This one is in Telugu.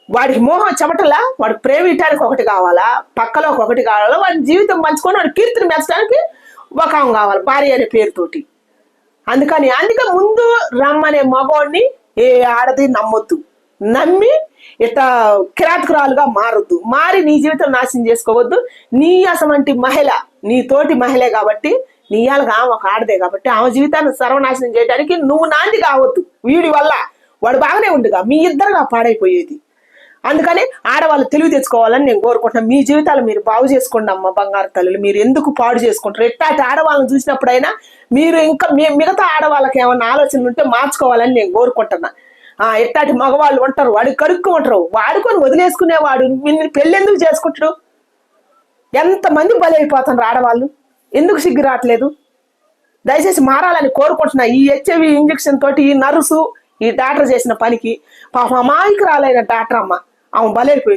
వాడికి మోహం చెమటలా, వాడికి ప్రేమించడానికి ఒకటి కావాలా, పక్కలో ఒకటి కావాలా, వాడి జీవితం పంచుకొని వాడి కీర్తిని మెచ్చడానికి ఒక ఆమె కావాలి భార్య అనే పేరుతోటి. అందుకే ముందు రమ్మనే మగవాడిని ఏ ఆడది నమ్మొద్దు. నమ్మి ఇట్లా కిరాతకురాలుగా మారొద్దు. మారి నీ జీవితం నాశనం చేసుకోవద్దు. నీ అసమంటి మహిళ, నీ తోటి మహిళే కాబట్టి, నీ ఇయాలుగా ఆమె ఒక ఆడదే కాబట్టి ఆమె జీవితాన్ని సర్వనాశనం చేయడానికి నువ్వు నాంది కావద్దు. వీడి వల్ల వాడు బాగానే ఉండుగా, మీ ఇద్దరుగా పాడైపోయేది. అందుకని ఆడవాళ్ళు తెలివి తెచ్చుకోవాలని నేను కోరుకుంటున్నాను. మీ జీవితాలు మీరు బాగు చేసుకోండి అమ్మ బంగారు తల్లులు. మీరు ఎందుకు పాడు చేసుకుంటారు? ఎట్టాటి ఆడవాళ్ళని చూసినప్పుడైనా మీరు ఇంకా మిగతా ఆడవాళ్ళకి ఏమన్నా ఆలోచనలు ఉంటే మార్చుకోవాలని నేను కోరుకుంటున్నా. ఎట్టాటి మగవాళ్ళు ఉంటారు, వాడికి కడుక్కు ఉంటారు, వాడుకొని వదిలేసుకునేవాడు నిన్ను పెళ్ళెందుకు చేసుకుంటాడు? ఎంతమంది బలైపోతున్నారు ఆడవాళ్ళు, ఎందుకు సిగ్గు రావట్లేదు? దయచేసి మారాలని కోరుకుంటున్నా. ఈ హెచ్ఐవి ఇంజక్షన్ తోటి ఈ నర్సు ఈ డాక్టర్ చేసిన పనికి పాపం అమాయకురాలైన డాక్టర్ అమ్మ ఆమె బలైపోయింది.